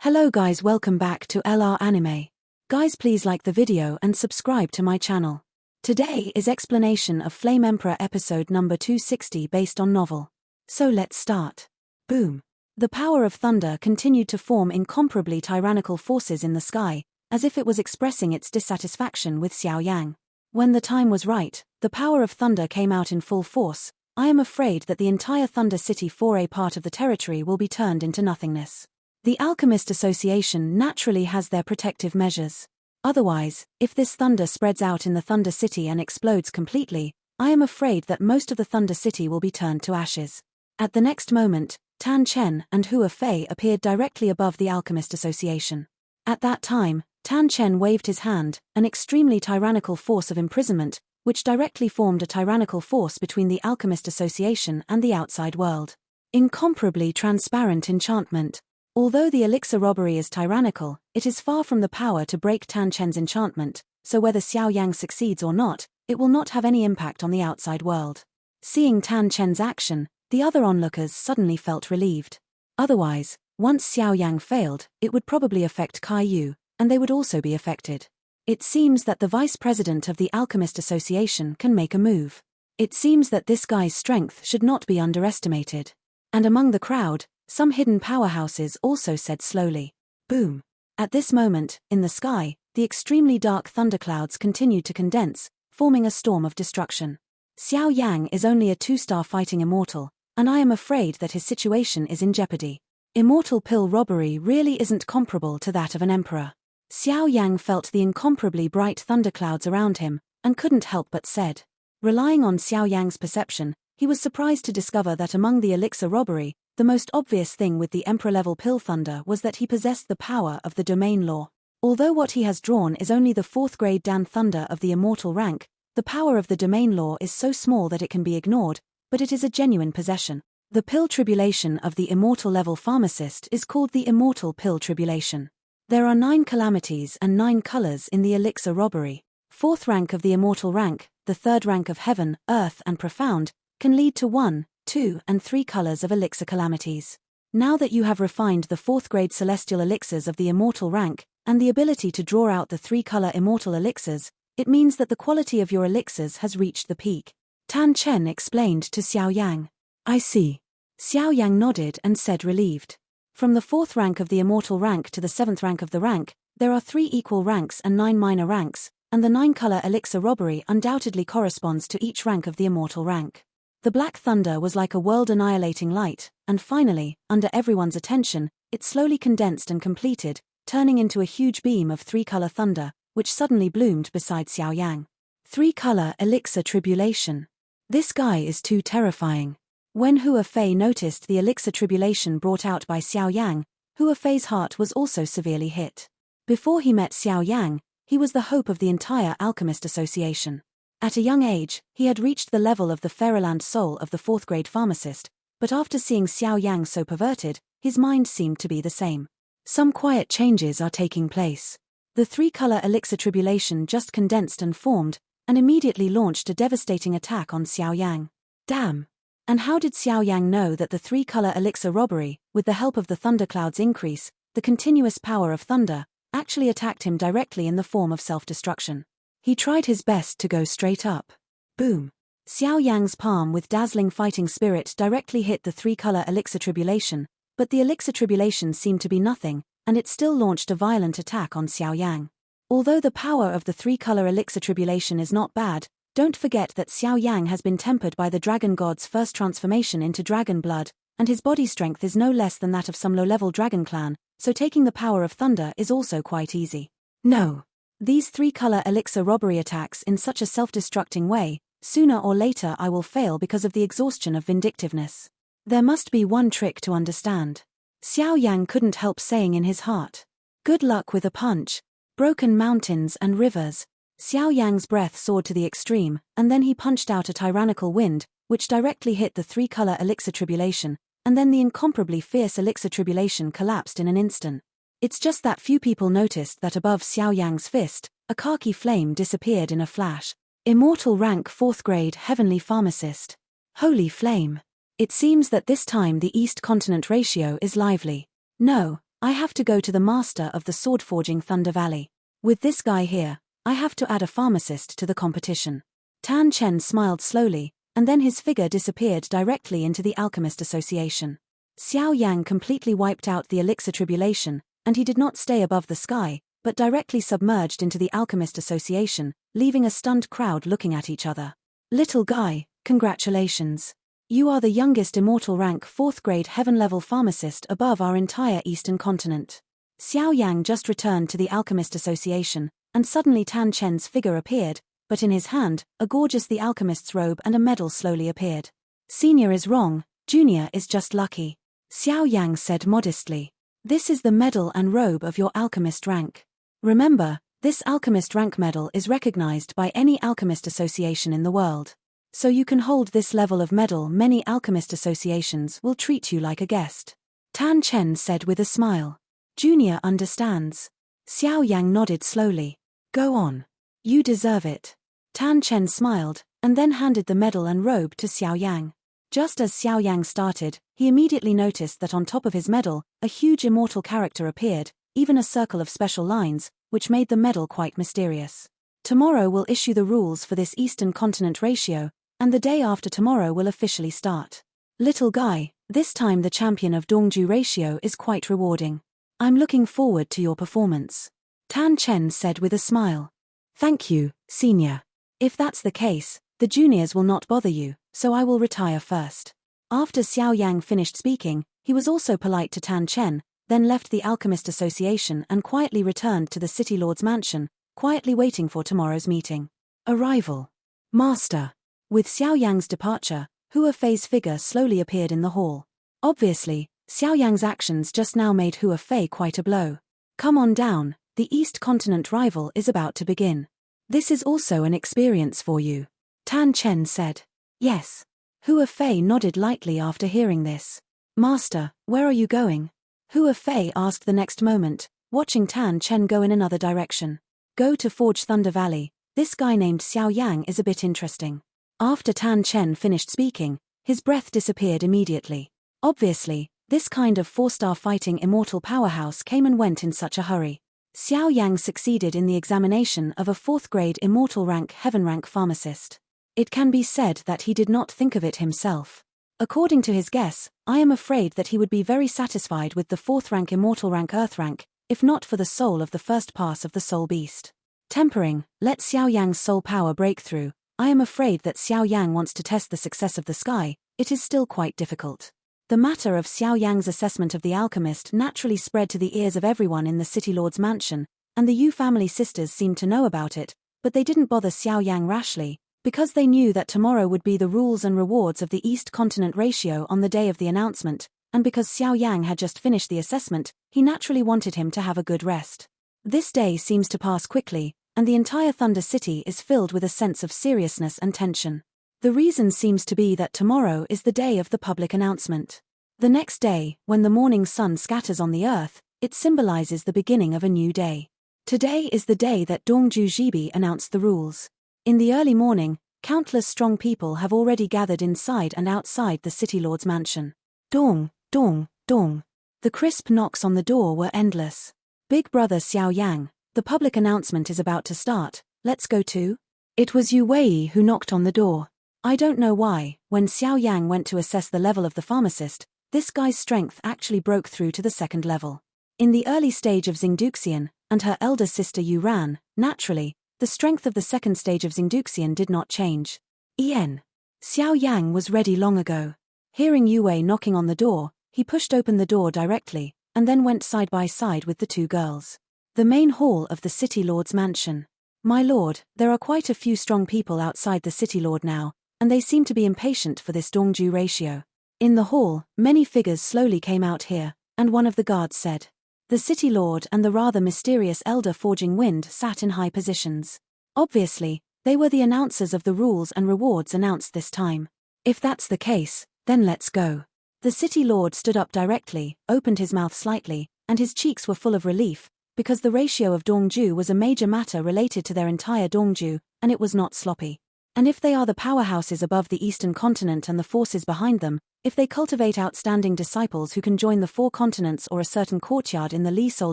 Hello guys, welcome back to LR Anime. Guys, please like the video and subscribe to my channel. Today is explanation of Flame Emperor episode number 260 based on novel. So let's start. Boom. The power of thunder continued to form incomparably tyrannical forces in the sky, as if it was expressing its dissatisfaction with Xiao Yan. When the time was right, the power of thunder came out in full force. I am afraid that the entire Thunder City 4A part of the territory will be turned into nothingness. The Alchemist Association naturally has their protective measures. Otherwise, if this thunder spreads out in the Thunder City and explodes completely, I am afraid that most of the Thunder City will be turned to ashes. At the next moment, Tan Chen and Hua Fei appeared directly above the Alchemist Association. At that time, Tan Chen waved his hand, an extremely tyrannical force of imprisonment, which directly formed a tyrannical force between the Alchemist Association and the outside world. Incomparably transparent enchantment. Although the elixir robbery is tyrannical, it is far from the power to break Tan Chen's enchantment, so whether Xiao Yang succeeds or not, it will not have any impact on the outside world. Seeing Tan Chen's action, the other onlookers suddenly felt relieved. Otherwise, once Xiao Yang failed, it would probably affect Kai Yu, and they would also be affected. It seems that the vice president of the Alchemist Association can make a move. It seems that this guy's strength should not be underestimated. And among the crowd, some hidden powerhouses also said slowly, boom. At this moment, in the sky, the extremely dark thunderclouds continued to condense, forming a storm of destruction. Xiao Yang is only a 2-star fighting immortal, and I am afraid that his situation is in jeopardy. Immortal pill robbery really isn't comparable to that of an emperor. Xiao Yang felt the incomparably bright thunderclouds around him, and couldn't help but said. Relying on Xiao Yang's perception, he was surprised to discover that among the elixir robbery, the most obvious thing with the emperor-level pill thunder was that he possessed the power of the domain law. Although what he has drawn is only the 4th grade Dan thunder of the immortal rank, the power of the domain law is so small that it can be ignored, but it is a genuine possession. The pill tribulation of the immortal-level pharmacist is called the immortal pill tribulation. There are 9 calamities and 9 colors in the elixir robbery. 4th rank of the immortal rank, the 3rd rank of heaven, earth and profound, can lead to 1, 2 and 3 colors of elixir calamities. Now that you have refined the 4th grade celestial elixirs of the immortal rank, and the ability to draw out the 3-color immortal elixirs, it means that the quality of your elixirs has reached the peak. Tan Chen explained to Xiao Yang. I see. Xiao Yang nodded and said relieved. From the 4th rank of the immortal rank to the 7th rank of the rank, there are 3 equal ranks and 9 minor ranks, and the 9-color elixir robbery undoubtedly corresponds to each rank of the immortal rank. The black thunder was like a world-annihilating light, and finally, under everyone's attention, it slowly condensed and completed, turning into a huge beam of 3-color thunder, which suddenly bloomed beside Xiao Yang. 3-color elixir tribulation. This guy is too terrifying. When Hua Fei noticed the elixir tribulation brought out by Xiao Yang, Hua Fei's heart was also severely hit. Before he met Xiao Yang, he was the hope of the entire Alchemist Association. At a young age, he had reached the level of the Fairyland soul of the 4th grade pharmacist, but after seeing Xiao Yang so perverted, his mind seemed to be the same. Some quiet changes are taking place. The 3-color elixir tribulation just condensed and formed, and immediately launched a devastating attack on Xiao Yang. Damn! And how did Xiao Yang know that the 3-color elixir robbery, with the help of the thunderclouds increase, the continuous power of thunder, actually attacked him directly in the form of self-destruction? He tried his best to go straight up. Boom. Xiao Yang's palm with dazzling fighting spirit directly hit the 3-color elixir tribulation, but the elixir tribulation seemed to be nothing, and it still launched a violent attack on Xiao Yang. Although the power of the 3-color elixir tribulation is not bad, don't forget that Xiao Yang has been tempered by the dragon god's first transformation into dragon blood, and his body strength is no less than that of some low-level dragon clan, so taking the power of thunder is also quite easy. No. These 3-color elixir robbery attacks in such a self-destructing way, sooner or later I will fail because of the exhaustion of vindictiveness. There must be one trick to understand. Xiao Yang couldn't help saying in his heart. Good luck with a punch. Broken mountains and rivers. Xiao Yang's breath soared to the extreme, and then he punched out a tyrannical wind, which directly hit the 3-color elixir tribulation, and then the incomparably fierce elixir tribulation collapsed in an instant. It's just that few people noticed that above Xiao Yang's fist, a khaki flame disappeared in a flash. Immortal rank 4th grade heavenly pharmacist. Holy flame. It seems that this time the East Continent ratio is lively. No, I have to go to the master of the sword-forging Thunder Valley. With this guy here, I have to add a pharmacist to the competition. Tan Chen smiled slowly, and then his figure disappeared directly into the Alchemist Association. Xiao Yang completely wiped out the Elixir tribulation, and he did not stay above the sky, but directly submerged into the Alchemist Association, leaving a stunned crowd looking at each other. Little guy, congratulations. You are the youngest immortal rank 4th grade heaven-level pharmacist above our entire eastern continent. Xiao Yang just returned to the Alchemist Association, and suddenly Tan Chen's figure appeared, but in his hand, a gorgeous the alchemist's robe and a medal slowly appeared. Senior is wrong, junior is just lucky. Xiao Yang said modestly. This is the medal and robe of your alchemist rank. Remember, this alchemist rank medal is recognized by any alchemist association in the world. So you can hold this level of medal. Many alchemist associations will treat you like a guest. Tan Chen said with a smile. Junior understands. Xiao Yang nodded slowly. Go on. You deserve it. Tan Chen smiled, and then handed the medal and robe to Xiao Yang. Just as Xiao Yang started, he immediately noticed that on top of his medal, a huge immortal character appeared, even a circle of special lines, which made the medal quite mysterious. Tomorrow will issue the rules for this Eastern Continent ratio, and the day after tomorrow will officially start. Little guy, this time the champion of Dongju ratio is quite rewarding. I'm looking forward to your performance. Tan Chen said with a smile. Thank you, senior. If that's the case, the juniors will not bother you, so I will retire first. After Xiao Yang finished speaking, he was also polite to Tan Chen, then left the Alchemist Association and quietly returned to the City Lord's mansion, quietly waiting for tomorrow's meeting. Arrival. Master. With Xiao Yang's departure, Hua Fei's figure slowly appeared in the hall. Obviously, Xiao Yang's actions just now made Hua Fei quite a blow. Come on down, the East Continent rival is about to begin. This is also an experience for you. Tan Chen said. Yes. Hua Fei nodded lightly after hearing this. Master, where are you going? Hua Fei asked the next moment, watching Tan Chen go in another direction. Go to Forge Thunder Valley. This guy named Xiao Yang is a bit interesting. After Tan Chen finished speaking, his breath disappeared immediately. Obviously, this kind of 4-star fighting immortal powerhouse came and went in such a hurry. Xiao Yang succeeded in the examination of a 4th grade immortal rank heaven rank pharmacist. It can be said that he did not think of it himself. According to his guess, I am afraid that he would be very satisfied with the 4th rank immortal rank earth rank, if not for the soul of the first pass of the soul beast. Tempering, let Xiao Yang's soul power break through. I am afraid that Xiao Yang wants to test the success of the sky. It is still quite difficult. The matter of Xiao Yang's assessment of the alchemist naturally spread to the ears of everyone in the City Lord's mansion, and the Yu family sisters seemed to know about it, but they didn't bother Xiao Yang rashly, because they knew that tomorrow would be the rules and rewards of the East Continent ratio on the day of the announcement, and because Xiao Yang had just finished the assessment, he naturally wanted him to have a good rest. This day seems to pass quickly, and the entire Thunder City is filled with a sense of seriousness and tension. The reason seems to be that tomorrow is the day of the public announcement. The next day, when the morning sun scatters on the earth, it symbolizes the beginning of a new day. Today is the day that Dongju Jibi announced the rules. In the early morning, countless strong people have already gathered inside and outside the City Lord's mansion. Dong, dong, dong. The crisp knocks on the door were endless. Big brother Xiao Yang, the public announcement is about to start, let's go too? It was Yu Wei who knocked on the door. I don't know why, when Xiao Yang went to assess the level of the pharmacist, this guy's strength actually broke through to the 2nd level. In the early stage of Xingduxian, and her elder sister Yu Ran, naturally, the strength of the 2nd stage of Xingduxian did not change. Xiao Yang was ready long ago. Hearing Yu Wei knocking on the door, he pushed open the door directly, and then went side by side with the two girls. The main hall of the City Lord's mansion. My lord, there are quite a few strong people outside the City Lord now, and they seem to be impatient for this Dongju ratio. In the hall, many figures slowly came out here, and one of the guards said. The City Lord and the rather mysterious Elder Forging Wind sat in high positions. Obviously, they were the announcers of the rules and rewards announced this time. If that's the case, then let's go. The City Lord stood up directly, opened his mouth slightly, and his cheeks were full of relief, because the ratio of Dongju was a major matter related to their entire Dongju, and it was not sloppy. And if they are the powerhouses above the Eastern continent and the forces behind them, if they cultivate outstanding disciples who can join the 4 continents or a certain courtyard in the Li Soul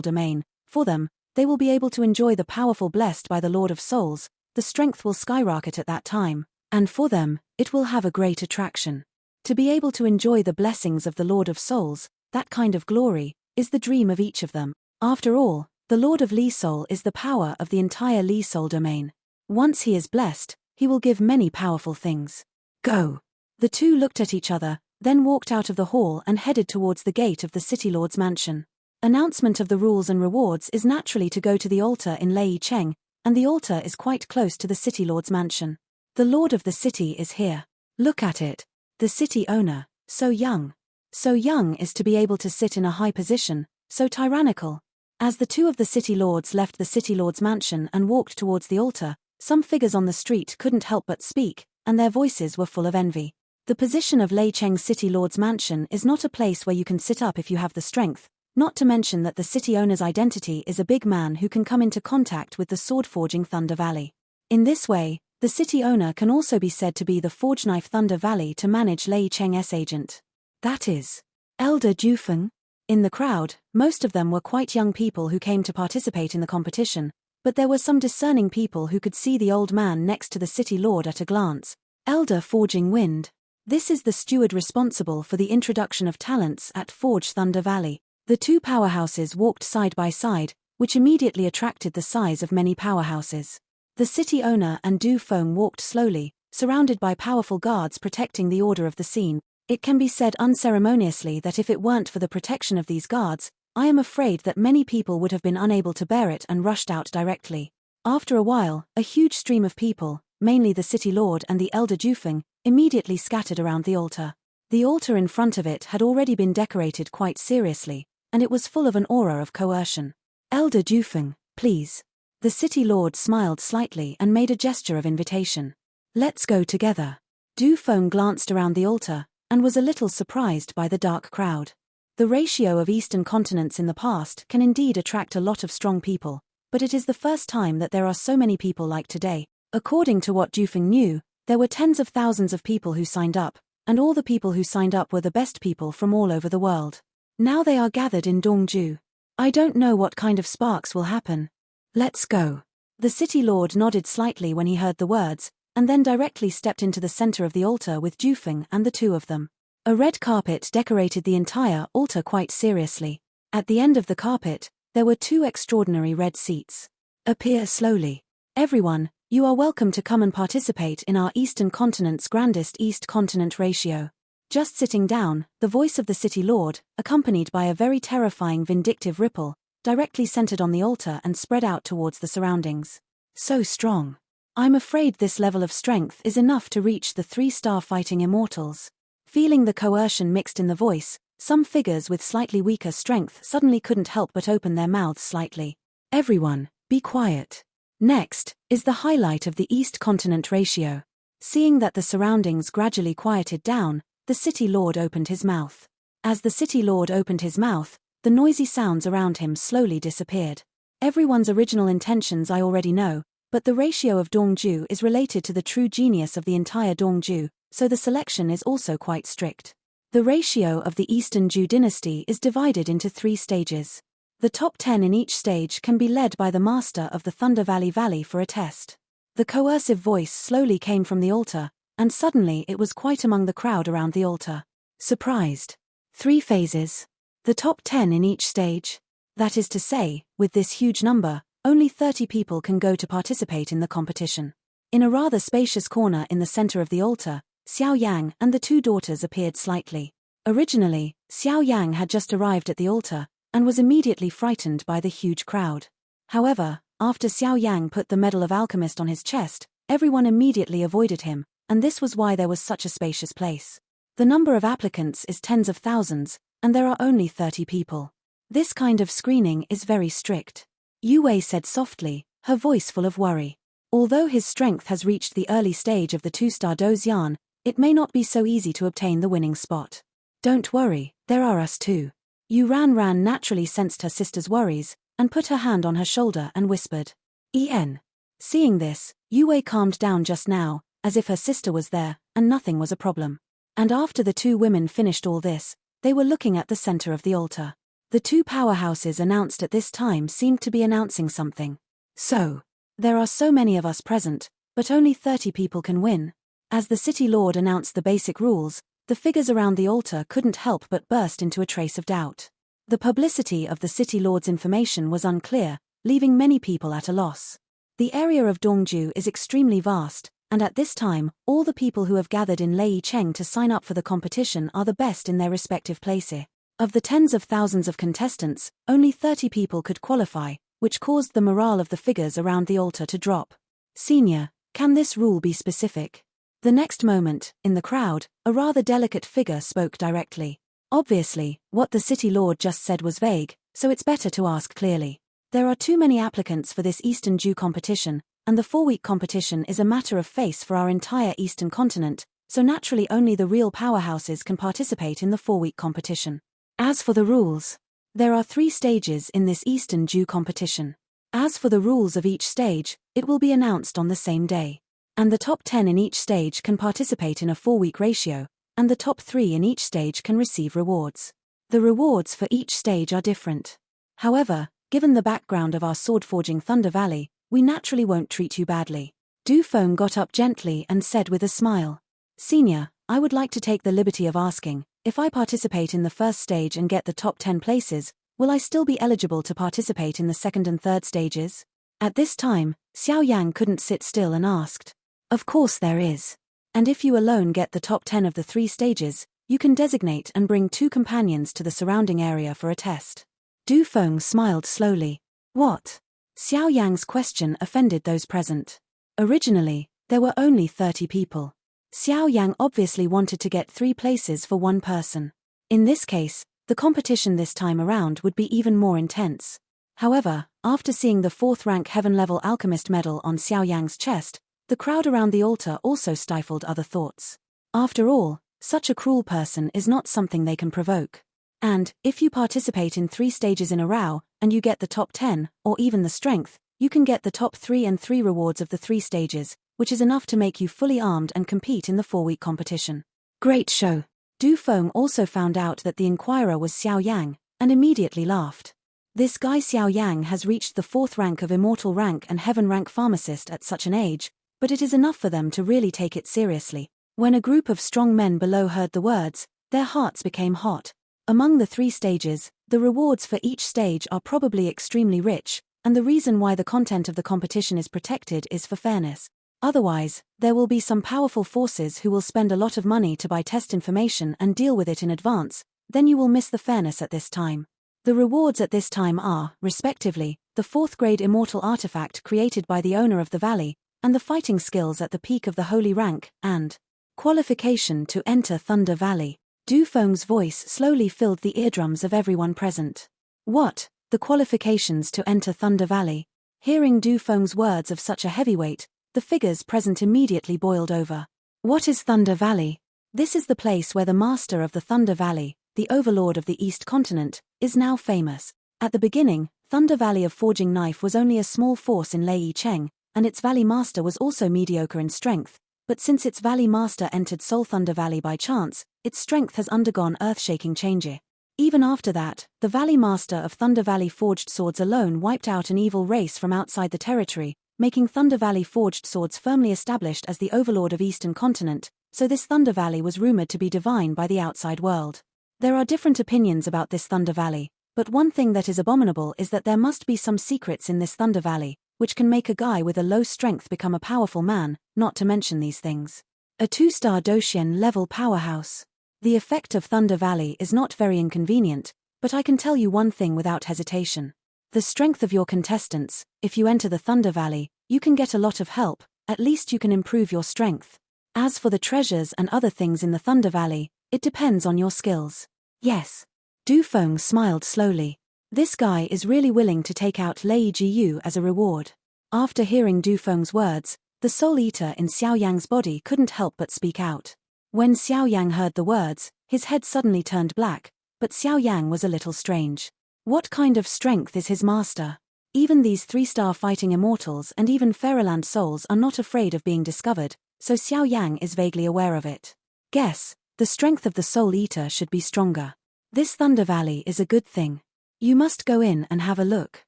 domain, for them, they will be able to enjoy the powerful blessed by the Lord of Souls, the strength will skyrocket at that time, and for them, it will have a great attraction. To be able to enjoy the blessings of the Lord of Souls, that kind of glory, is the dream of each of them. After all, the Lord of Li Soul is the power of the entire Li Soul domain. Once he is blessed, he will give many powerful things. Go! The two looked at each other, then walked out of the hall and headed towards the gate of the City Lord's mansion. Announcement of the rules and rewards is naturally to go to the altar in Lei Cheng, and the altar is quite close to the City Lord's mansion. The Lord of the city is here. Look at it. The city owner, so young. So young is to be able to sit in a high position, so tyrannical. As the two of the City Lords left the City Lord's mansion and walked towards the altar, some figures on the street couldn't help but speak, and their voices were full of envy. The position of Lei Cheng City Lord's mansion is not a place where you can sit up if you have the strength, not to mention that the city owner's identity is a big man who can come into contact with the sword-forging Thunder Valley. In this way, the city owner can also be said to be the Forge Knife Thunder Valley to manage Lei Cheng's agent. That is, Elder Jufeng. In the crowd, most of them were quite young people who came to participate in the competition, but there were some discerning people who could see the old man next to the city lord at a glance. Elder Forging Wind. This is the steward responsible for the introduction of talents at Forge Thunder Valley. The two powerhouses walked side by side, which immediately attracted the size of many powerhouses. The city owner and Du Feng walked slowly, surrounded by powerful guards protecting the order of the scene. It can be said unceremoniously that if it weren't for the protection of these guards, I am afraid that many people would have been unable to bear it and rushed out directly. After a while, a huge stream of people, mainly the city lord and the elder Jufeng, immediately scattered around the altar. The altar in front of it had already been decorated quite seriously, and it was full of an aura of coercion. Elder Jufeng, please. The city lord smiled slightly and made a gesture of invitation. Let's go together. Du Feng glanced around the altar, and was a little surprised by the dark crowd. The ratio of Eastern continents in the past can indeed attract a lot of strong people, but it is the first time that there are so many people like today. According to what Jufeng knew, there were tens of thousands of people who signed up, and all the people who signed up were the best people from all over the world. Now they are gathered in Dongju. I don't know what kind of sparks will happen. Let's go. The city lord nodded slightly when he heard the words, and then directly stepped into the center of the altar with Jufeng and the two of them. A red carpet decorated the entire altar quite seriously. At the end of the carpet, there were 2 extraordinary red seats. Appear slowly. Everyone, you are welcome to come and participate in our Eastern Continent's grandest East Continent ratio. Just sitting down, the voice of the city lord, accompanied by a very terrifying vindictive ripple, directly centered on the altar and spread out towards the surroundings. So strong. I'm afraid this level of strength is enough to reach the 3-star fighting immortals. Feeling the coercion mixed in the voice, some figures with slightly weaker strength suddenly couldn't help but open their mouths slightly. Everyone, be quiet. Next, is the highlight of the East Continent ratio. Seeing that the surroundings gradually quieted down, the city lord opened his mouth. As the city lord opened his mouth, the noisy sounds around him slowly disappeared. Everyone's original intentions I already know, but the ratio of Dongju is related to the true genius of the entire Dongju, so the selection is also quite strict. The ratio of the Eastern Zhou dynasty is divided into 3 stages. The top 10 in each stage can be led by the master of the Thunder Valley for a test. The coercive voice slowly came from the altar, and suddenly it was quite among the crowd around the altar. Surprised. 3 phases. The top 10 in each stage. That is to say, with this huge number, only 30 people can go to participate in the competition. In a rather spacious corner in the center of the altar, Xiao Yan and the 2 daughters appeared slightly. Originally, Xiao Yan had just arrived at the altar, and was immediately frightened by the huge crowd. However, after Xiao Yan put the Medal of Alchemist on his chest, everyone immediately avoided him, and this was why there was such a spacious place. The number of applicants is tens of thousands, and there are only 30 people. This kind of screening is very strict. Yue Wei said softly, her voice full of worry. Although his strength has reached the early stage of the 2-star Dozian, it may not be so easy to obtain the winning spot. Don't worry, there are us too. Yu Ran naturally sensed her sister's worries, and put her hand on her shoulder and whispered. En. Seeing this, Yue Wei calmed down just now, as if her sister was there, and nothing was a problem. And after the two women finished all this, they were looking at the center of the altar. The two powerhouses announced at this time seemed to be announcing something. So, there are so many of us present, but only 30 people can win. As the city lord announced the basic rules, the figures around the altar couldn't help but burst into a trace of doubt. The publicity of the city lord's information was unclear, leaving many people at a loss. The area of Dongju is extremely vast, and at this time, all the people who have gathered in Lei Cheng to sign up for the competition are the best in their respective places. Of the tens of thousands of contestants, only 30 people could qualify, which caused the morale of the figures around the altar to drop. Senior, can this rule be specific? The next moment, in the crowd, a rather delicate figure spoke directly. Obviously, what the city lord just said was vague, so it's better to ask clearly. There are too many applicants for this Eastern Jew competition, and the 4-week competition is a matter of face for our entire Eastern continent, so naturally only the real powerhouses can participate in the 4-week competition. As for the rules, there are 3 stages in this Eastern Jew competition. As for the rules of each stage, it will be announced on the same day. And the top 10 in each stage can participate in a 4-week ratio, and the top 3 in each stage can receive rewards. The rewards for each stage are different. However, given the background of our sword-forging Thunder Valley, we naturally won't treat you badly. Du Feng got up gently and said with a smile, Senior, I would like to take the liberty of asking, if I participate in the first stage and get the top 10 places, will I still be eligible to participate in the second and third stages? At this time, Xiao Yan couldn't sit still and asked. Of course there is. And if you alone get the top 10 of the 3 stages, you can designate and bring 2 companions to the surrounding area for a test. Du Feng smiled slowly. What? Xiao Yang's question offended those present. Originally, there were only 30 people. Xiao Yang obviously wanted to get 3 places for 1 person. In this case, the competition this time around would be even more intense. However, after seeing the 4th-rank heaven-level alchemist medal on Xiao Yang's chest, the crowd around the altar also stifled other thoughts. After all, such a cruel person is not something they can provoke. And, if you participate in 3 stages in a row, and you get the top 10, or even the strength, you can get the top 3 and 3 rewards of the 3 stages, which is enough to make you fully armed and compete in the 4-week competition. Great show. Du Feng also found out that the inquirer was Xiao Yang, and immediately laughed. This guy Xiao Yang has reached the 4th rank of immortal rank and heaven rank pharmacist at such an age, but it is enough for them to really take it seriously. When a group of strong men below heard the words, their hearts became hot. Among the 3 stages, the rewards for each stage are probably extremely rich, and the reason why the content of the competition is protected is for fairness. Otherwise, there will be some powerful forces who will spend a lot of money to buy test information and deal with it in advance, then you will miss the fairness at this time. The rewards at this time are, respectively, the 4th-grade immortal artifact created by the owner of the valley, and the fighting skills at the peak of the holy rank, and qualification to enter Thunder Valley. Du Feng's voice slowly filled the eardrums of everyone present. What? The qualifications to enter Thunder Valley? Hearing Du Feng's words of such a heavyweight, the figures present immediately boiled over. What is Thunder Valley? This is the place where the master of the Thunder Valley, the overlord of the East Continent, is now famous. At the beginning, Thunder Valley of Forging Knife was only a small force in Lei Cheng, and its valley master was also mediocre in strength, but since its valley master entered Soul Thunder Valley by chance, its strength has undergone earth-shaking changes. Even after that, the valley master of Thunder Valley forged swords alone wiped out an evil race from outside the territory, making Thunder Valley forged swords firmly established as the overlord of Eastern Continent, so this Thunder Valley was rumored to be divine by the outside world. There are different opinions about this Thunder Valley, but one thing that is abominable is that there must be some secrets in this Thunder Valley, which can make a guy with a low strength become a powerful man, not to mention these things. A 2-star Doshian level powerhouse. The effect of Thunder Valley is not very inconvenient, but I can tell you one thing without hesitation. The strength of your contestants, if you enter the Thunder Valley, you can get a lot of help, at least you can improve your strength. As for the treasures and other things in the Thunder Valley, it depends on your skills. Yes. Du Feng smiled slowly. This guy is really willing to take out Lei Jiyu as a reward. After hearing Du Feng's words, the soul eater in Xiao Yang's body couldn't help but speak out. When Xiao Yang heard the words, his head suddenly turned black, but Xiao Yang was a little strange. What kind of strength is his master? Even these 3-star fighting immortals and even Fairyland souls are not afraid of being discovered, so Xiao Yan is vaguely aware of it. Guess, the strength of the Soul Eater should be stronger. This Thunder Valley is a good thing. You must go in and have a look.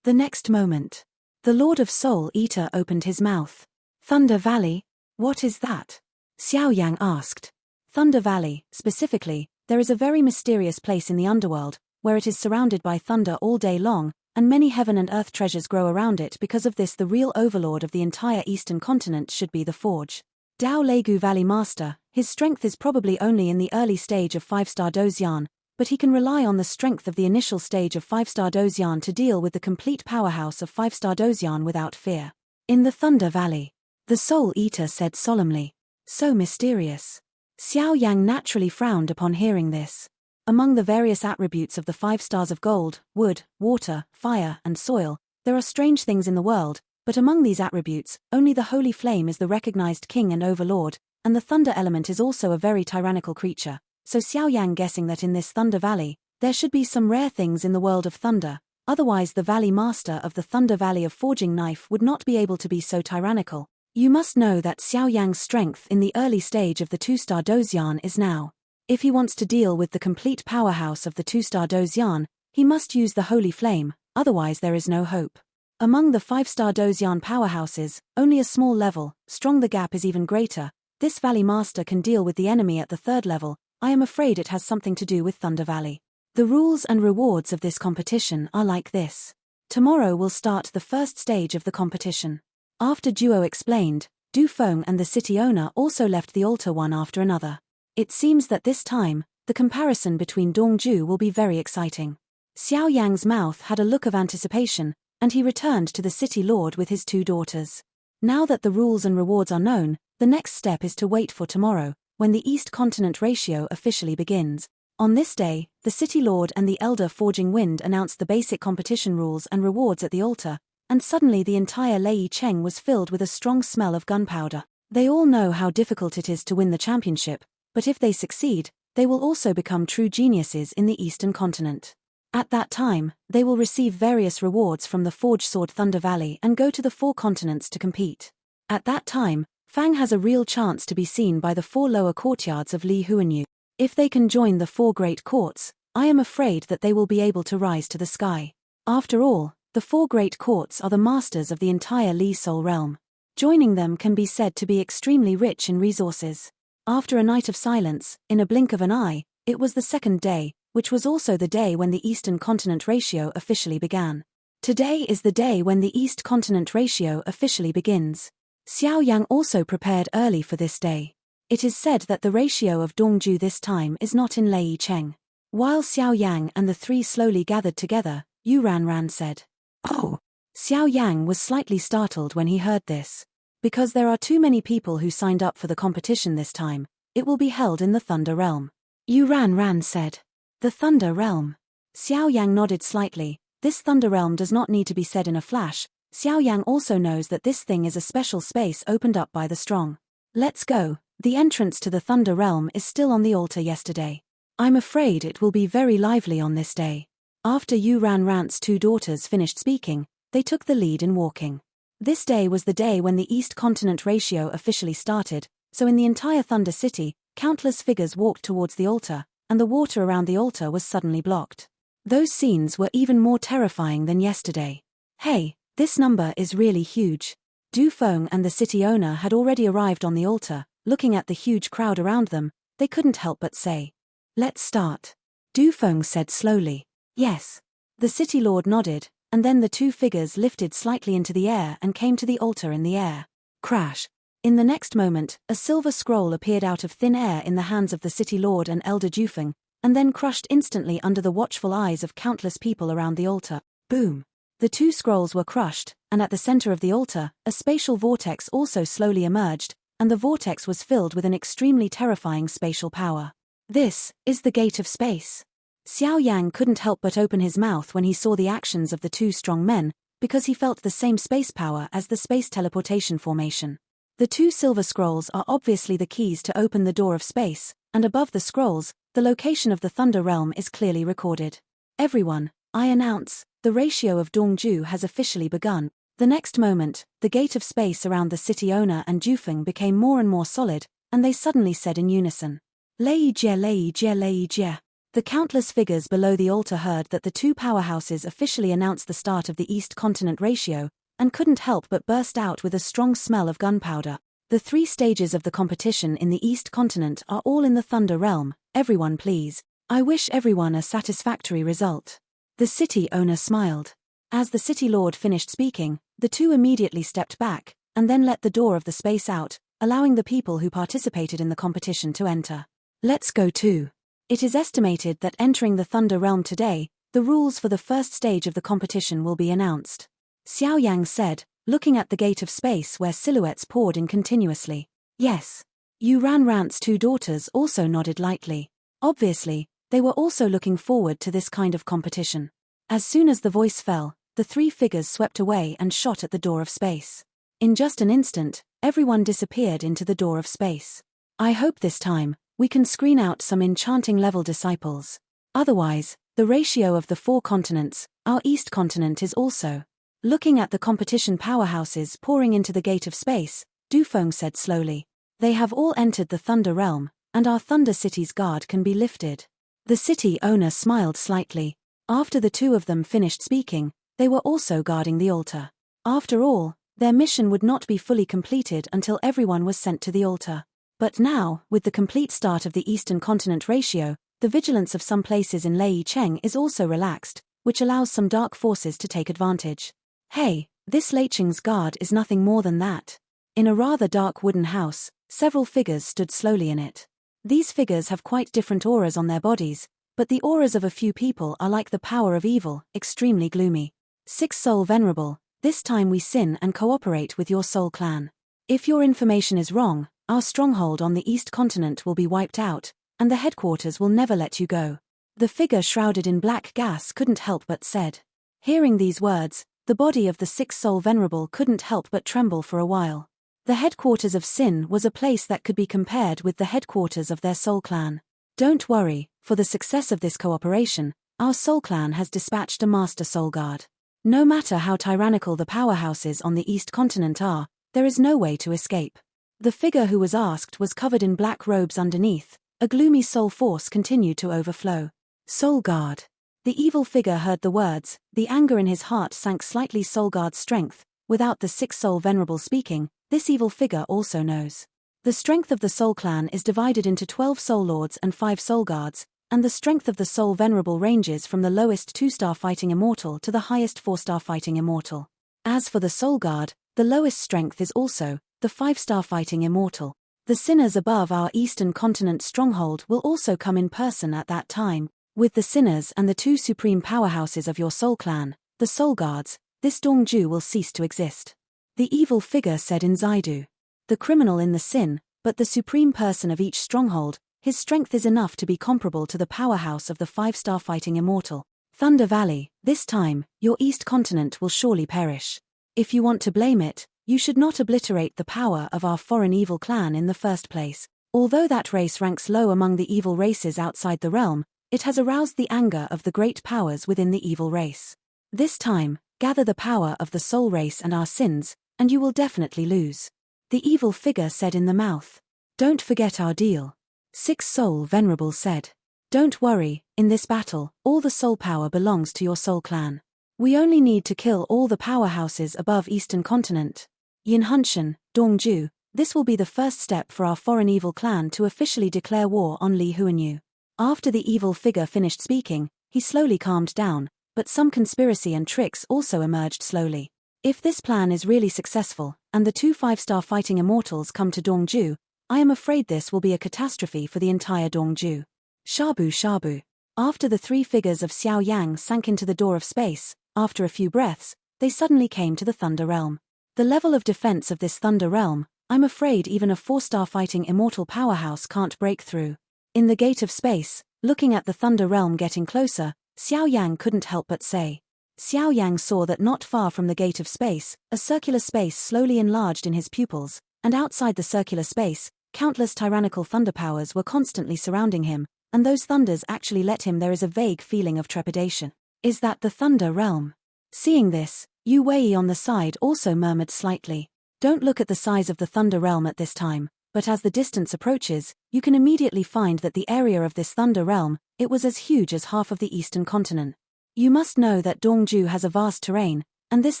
The next moment, the Lord of Soul Eater opened his mouth. Thunder Valley? What is that? Xiao Yang asked. Thunder Valley, specifically, there is a very mysterious place in the underworld, where it is surrounded by thunder all day long, and many heaven and earth treasures grow around it. Because of this, the real overlord of the entire eastern continent should be the Forge. Dao Legu Valley Master. His strength is probably only in the early stage of 5-star Dozian, but he can rely on the strength of the initial stage of 5-star Dozian to deal with the complete powerhouse of 5-star Dozian without fear. In the Thunder Valley, the Soul Eater said solemnly. So mysterious. Xiao Yang naturally frowned upon hearing this. Among the various attributes of the 5 stars of gold, wood, water, fire, and soil, there are strange things in the world, but among these attributes, only the Holy Flame is the recognized king and overlord, and the thunder element is also a very tyrannical creature. So Xiao Yang guessing that in this Thunder Valley, there should be some rare things in the world of thunder, otherwise the Valley Master of the Thunder Valley of Forging Knife would not be able to be so tyrannical. You must know that Xiao Yang's strength in the early stage of the 2-star Dozian is now. If he wants to deal with the complete powerhouse of the 2-star Dozian, he must use the Holy Flame, otherwise there is no hope. Among the 5-star Dozian powerhouses, only a small level, strong the gap is even greater. This Valley Master can deal with the enemy at the 3rd level. I am afraid it has something to do with Thunder Valley. The rules and rewards of this competition are like this. Tomorrow will start the first stage of the competition. After Duo explained, Du Feng and the city owner also left the altar one after another. It seems that this time, the comparison between Dongju will be very exciting. Xiao Yang's mouth had a look of anticipation, and he returned to the city lord with his 2 daughters. Now that the rules and rewards are known, the next step is to wait for tomorrow, when the East Continent ratio officially begins. On this day, the City Lord and the Elder Forging Wind announced the basic competition rules and rewards at the altar, and suddenly the entire Lei Cheng was filled with a strong smell of gunpowder. They all know how difficult it is to win the championship, but if they succeed, they will also become true geniuses in the Eastern Continent. At that time, they will receive various rewards from the Forge Sword Thunder Valley and go to the 4 continents to compete. At that time, Fang has a real chance to be seen by the 4 lower courtyards of Li Huanyu. If they can join the 4 great courts, I am afraid that they will be able to rise to the sky. After all, the 4 great courts are the masters of the entire Li Soul realm. Joining them can be said to be extremely rich in resources. After a night of silence, in a blink of an eye, it was the 2nd day, which was also the day when the Eastern Continent ratio officially began. Today is the day when the East Continent ratio officially begins. Xiao Yang also prepared early for this day. It is said that the ratio of Dongju this time is not in Lei Cheng. While Xiao Yang and the 3 slowly gathered together, Yu Ranran said, "Oh." Xiao Yang was slightly startled when he heard this. Because there are too many people who signed up for the competition this time, it will be held in the Thunder Realm. Yu Ranran said, "The Thunder Realm." Xiao Yang nodded slightly. This Thunder Realm does not need to be said in a flash. Xiao Yang also knows that this thing is a special space opened up by the strong. Let's go. The entrance to the Thunder Realm is still on the altar yesterday. I'm afraid it will be very lively on this day. After Yu Ranran's 2 daughters finished speaking, they took the lead in walking. This day was the day when the East Continent ratio officially started, so in the entire Thunder City, countless figures walked towards the altar, and the water around the altar was suddenly blocked. Those scenes were even more terrifying than yesterday. Hey! This number is really huge. Du Feng and the city owner had already arrived on the altar. Looking at the huge crowd around them, they couldn't help but say, "Let's start." Du Feng said slowly, "Yes." The city lord nodded, and then the 2 figures lifted slightly into the air and came to the altar in the air. Crash. In the next moment, a silver scroll appeared out of thin air in the hands of the city lord and Elder Dufeng, and then crushed instantly under the watchful eyes of countless people around the altar. Boom. The 2 scrolls were crushed, and at the center of the altar, a spatial vortex also slowly emerged, and the vortex was filled with an extremely terrifying spatial power. This is the gate of space. Xiao Yang couldn't help but open his mouth when he saw the actions of the 2 strong men, because he felt the same space power as the space teleportation formation. The 2 silver scrolls are obviously the keys to open the door of space, and above the scrolls, the location of the Thunder Realm is clearly recorded. Everyone, I announce, the ratio of Dongju has officially begun. The next moment, the gate of space around the city owner and Jufeng became more and more solid, and they suddenly said in unison, Lei jie lei jie lei jie. The countless figures below the altar heard that the two powerhouses officially announced the start of the East Continent ratio, and couldn't help but burst out with a strong smell of gunpowder. The 3 stages of the competition in the East Continent are all in the Thunder Realm. Everyone please. I wish everyone a satisfactory result. The city owner smiled. As the city lord finished speaking, the two immediately stepped back, and then let the door of the space out, allowing the people who participated in the competition to enter. Let's go too. It is estimated that entering the Thunder Realm today, the rules for the first stage of the competition will be announced. Xiao Yan said, looking at the gate of space where silhouettes poured in continuously. Yes. Yu Ranrant's 2 daughters also nodded lightly. Obviously, they were also looking forward to this kind of competition. As soon as the voice fell, the 3 figures swept away and shot at the door of space. In just an instant, everyone disappeared into the door of space. I hope this time, we can screen out some enchanting level disciples. Otherwise, the ratio of the 4 continents, our East Continent is also. Looking at the competition powerhouses pouring into the gate of space, Dufeng said slowly. They have all entered the Thunder Realm, and our Thunder City's guard can be lifted. The city owner smiled slightly. After the 2 of them finished speaking, they were also guarding the altar. After all, their mission would not be fully completed until everyone was sent to the altar. But now, with the complete start of the Eastern Continent ratio, the vigilance of some places in Lei Cheng is also relaxed, which allows some dark forces to take advantage. Hey, this Lei Cheng's guard is nothing more than that. In a rather dark wooden house, several figures stood slowly in it. These figures have quite different auras on their bodies, but the auras of a few people are like the power of evil, extremely gloomy. 6 Soul Venerable, this time we sin and cooperate with your soul clan. If your information is wrong, our stronghold on the East Continent will be wiped out, and the headquarters will never let you go. The figure shrouded in black gas couldn't help but said. Hearing these words, the body of the 6 Soul Venerable couldn't help but tremble for a while. The headquarters of Sin was a place that could be compared with the headquarters of their soul clan. Don't worry, for the success of this cooperation, our soul clan has dispatched a master soul guard. No matter how tyrannical the powerhouses on the East Continent are, there is no way to escape. The figure who was asked was covered in black robes underneath. A gloomy soul force continued to overflow. Soul guard. The evil figure heard the words, the anger in his heart sank slightly. Soul guard's strength. Without the 6 Soul Venerable speaking, this evil figure also knows. The strength of the Soul Clan is divided into 12 Soul Lords and 5 Soul Guards, and the strength of the Soul Venerable ranges from the lowest 2-star Fighting Immortal to the highest 4-star Fighting Immortal. As for the Soul Guard, the lowest strength is also the 5-star Fighting Immortal. The sinners above our Eastern Continent stronghold will also come in person at that time. With the sinners and the 2 supreme powerhouses of your Soul Clan, the Soul Guards, this Dongju will cease to exist. The evil figure said in Zaidu. The criminal in the sin, but the supreme person of each stronghold, his strength is enough to be comparable to the powerhouse of the 5-star Fighting Immortal. Thunder Valley, this time, your East Continent will surely perish. If you want to blame it, you should not obliterate the power of our foreign evil clan in the first place. Although that race ranks low among the evil races outside the realm, it has aroused the anger of the great powers within the evil race. This time, gather the power of the soul race and our sins, and you will definitely lose. The evil figure said in the mouth. Don't forget our deal. 6 Soul Venerable said. Don't worry, in this battle, all the soul power belongs to your soul clan. We only need to kill all the powerhouses above Eastern Continent. Yin Hunshan, Dongju, this will be the first step for our foreign evil clan to officially declare war on Li Huanyu. After the evil figure finished speaking, he slowly calmed down, but some conspiracy and tricks also emerged slowly. If this plan is really successful, and the 2 5-star Fighting Immortals come to Dongju, I am afraid this will be a catastrophe for the entire Dongju. Shabu Shabu. After the 3 figures of Xiao Yang sank into the door of space, after a few breaths, they suddenly came to the Thunder Realm. The level of defense of this Thunder Realm, I'm afraid even a 4-star Fighting Immortal powerhouse can't break through. In the gate of space, looking at the Thunder Realm getting closer, Xiao Yang couldn't help but say. Xiao Yang saw that not far from the gate of space, a circular space slowly enlarged in his pupils, and outside the circular space, countless tyrannical thunder powers were constantly surrounding him, and those thunders actually let him. There is a vague feeling of trepidation. Is that the Thunder Realm? Seeing this, Yu Wei on the side also murmured slightly. Don't look at the size of the Thunder Realm at this time, but as the distance approaches, you can immediately find that the area of this Thunder Realm, it was as huge as half of the eastern continent. You must know that Dongju has a vast terrain, and this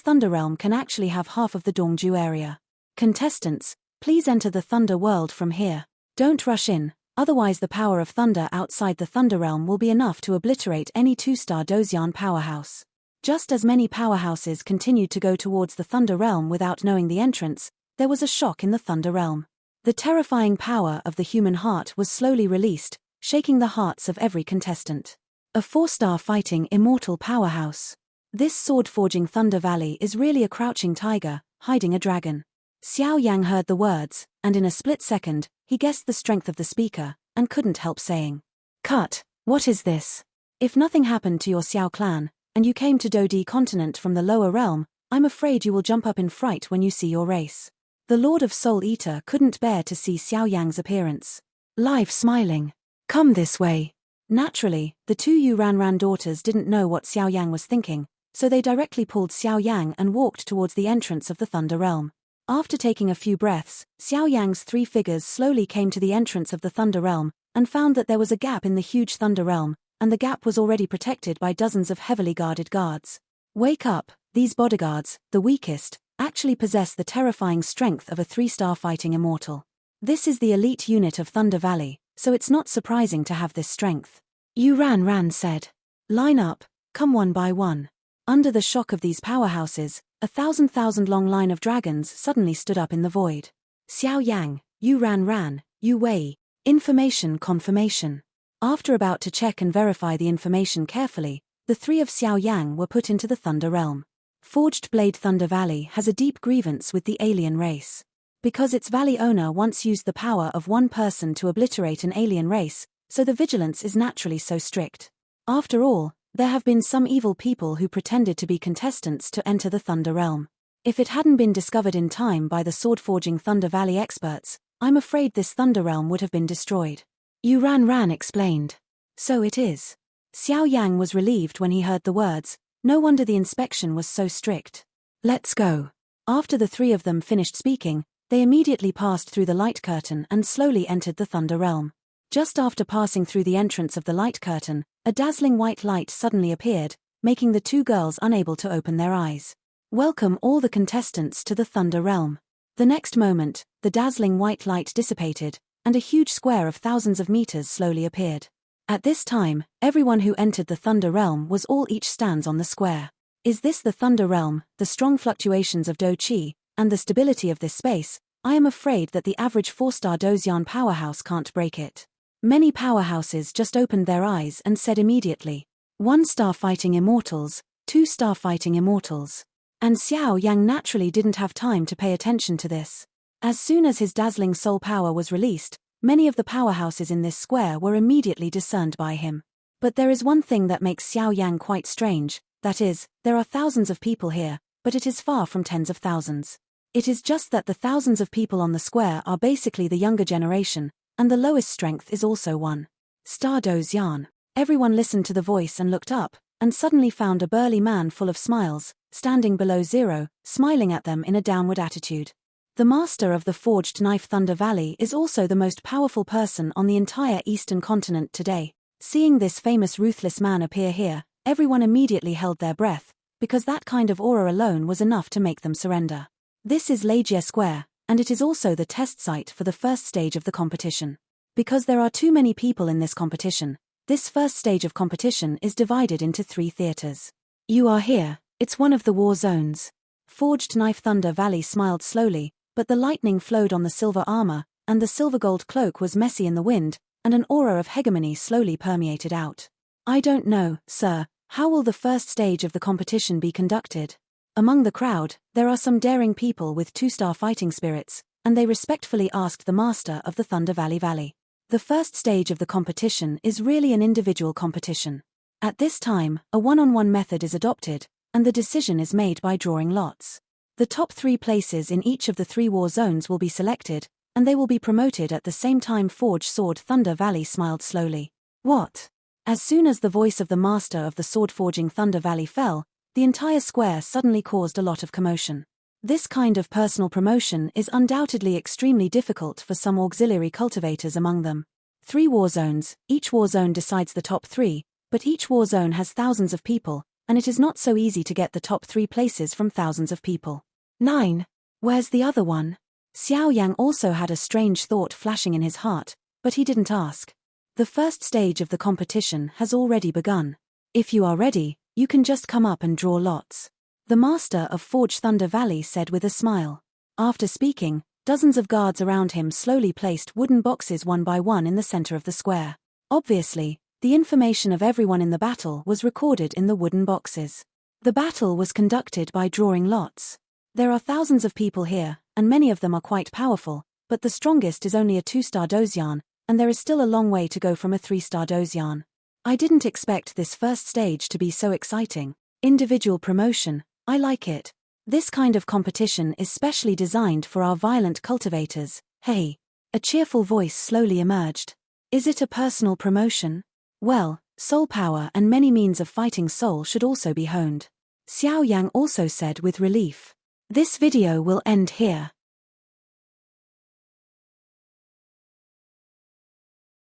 Thunder Realm can actually have half of the Dongju area. Contestants, please enter the Thunder World from here. Don't rush in, otherwise the power of thunder outside the Thunder Realm will be enough to obliterate any 2-star Dozian powerhouse. Just as many powerhouses continued to go towards the Thunder Realm without knowing the entrance, there was a shock in the Thunder Realm. The terrifying power of the human heart was slowly released, shaking the hearts of every contestant. A 4-star fighting immortal powerhouse. This sword-forging Thunder Valley is really a crouching tiger, hiding a dragon. Xiao Yang heard the words, and in a split second, he guessed the strength of the speaker, and couldn't help saying, "Cut, what is this? If nothing happened to your Xiao clan, and you came to Dodi continent from the lower realm, I'm afraid you will jump up in fright when you see your race." The Lord of Soul Eater couldn't bear to see Xiao Yang's appearance. Live smiling. "Come this way." Naturally, the two Yu Ranran daughters didn't know what Xiao Yang was thinking, so they directly pulled Xiao Yang and walked towards the entrance of the Thunder Realm. After taking a few breaths, Xiao Yang's 3 figures slowly came to the entrance of the Thunder Realm, and found that there was a gap in the huge Thunder Realm, and the gap was already protected by dozens of heavily guarded guards. Wake up, these bodyguards, the weakest, actually possess the terrifying strength of a 3-star fighting immortal. This is the elite unit of Thunder Valley, so it's not surprising to have this strength. Yu Ran said. Line up, come one by one. Under the shock of these powerhouses, a thousand long line of dragons suddenly stood up in the void. Xiao Yang, Yu Ran, Yu Wei. Information confirmation. After about to check and verify the information carefully, the 3 of Xiao Yang were put into the Thunder Realm. Forged Blade Thunder Valley has a deep grievance with the alien race. Because its valley owner once used the power of one person to obliterate an alien race, so the vigilance is naturally so strict. After all, there have been some evil people who pretended to be contestants to enter the Thunder Realm. If it hadn't been discovered in time by the sword-forging Thunder Valley experts, I'm afraid this Thunder Realm would have been destroyed. Yu Ran explained. So it is. Xiao Yang was relieved when he heard the words. No wonder the inspection was so strict. Let's go. After the 3 of them finished speaking, they immediately passed through the light curtain and slowly entered the Thunder Realm. Just after passing through the entrance of the light curtain, a dazzling white light suddenly appeared, making the 2 girls unable to open their eyes. Welcome all the contestants to the Thunder Realm. The next moment, the dazzling white light dissipated, and a huge square of thousands of meters slowly appeared. At this time, everyone who entered the Thunder Realm was all each stands on the square. Is this the Thunder Realm, the strong fluctuations of Do Qi, and the stability of this space? I am afraid that the average 4-star Dozian powerhouse can't break it. Many powerhouses just opened their eyes and said immediately, 1-star fighting immortals, 2-star fighting immortals. And Xiao Yang naturally didn't have time to pay attention to this. As soon as his dazzling soul power was released, many of the powerhouses in this square were immediately discerned by him. But there is one thing that makes Xiao Yang quite strange, that is, there are thousands of people here, but it is far from tens of thousands. It is just that the thousands of people on the square are basically the younger generation, and the lowest strength is also 1-star Dozian. Everyone listened to the voice and looked up, and suddenly found a burly man full of smiles, standing below 0, smiling at them in a downward attitude. The master of the forged knife Thunder Valley is also the most powerful person on the entire eastern continent today. Seeing this famous ruthless man appear here, everyone immediately held their breath, because that kind of aura alone was enough to make them surrender. This is Legia Square, and it is also the test site for the first stage of the competition. Because there are too many people in this competition, this first stage of competition is divided into 3 theaters. You are here, it's one of the war zones. Forged Knife Thunder Valley smiled slowly, but the lightning flowed on the silver armor, and the silver gold cloak was messy in the wind, and an aura of hegemony slowly permeated out. I don't know, sir, how will the first stage of the competition be conducted? Among the crowd, there are some daring people with 2-star fighting spirits, and they respectfully asked the master of the Thunder Valley. The first stage of the competition is really an individual competition. At this time, a one-on-one method is adopted, and the decision is made by drawing lots. The top 3 places in each of the 3 war zones will be selected, and they will be promoted at the same time. Forge Sword Thunder Valley smiled slowly. What? As soon as the voice of the master of the sword-forging Thunder Valley fell, the entire square suddenly caused a lot of commotion. This kind of personal promotion is undoubtedly extremely difficult for some auxiliary cultivators among them. 3 war zones, each war zone decides the top 3, but each war zone has thousands of people, and it is not so easy to get the top 3 places from thousands of people. 9. Where's the other one? Xiao Yan also had a strange thought flashing in his heart, but he didn't ask. The first stage of the competition has already begun. If you are ready, you can just come up and draw lots. The master of Forge Thunder Valley said with a smile. After speaking, dozens of guards around him slowly placed wooden boxes one by one in the center of the square. Obviously, the information of everyone in the battle was recorded in the wooden boxes. The battle was conducted by drawing lots. There are thousands of people here, and many of them are quite powerful, but the strongest is only a 2-star Dozyan, and there is still a long way to go from a 3-star Dozyan. I didn't expect this first stage to be so exciting. Individual promotion, I like it. This kind of competition is specially designed for our violent cultivators. Hey! A cheerful voice slowly emerged. Is it a personal promotion? Well, soul power and many means of fighting soul should also be honed. Xiao Yang also said with relief. This video will end here.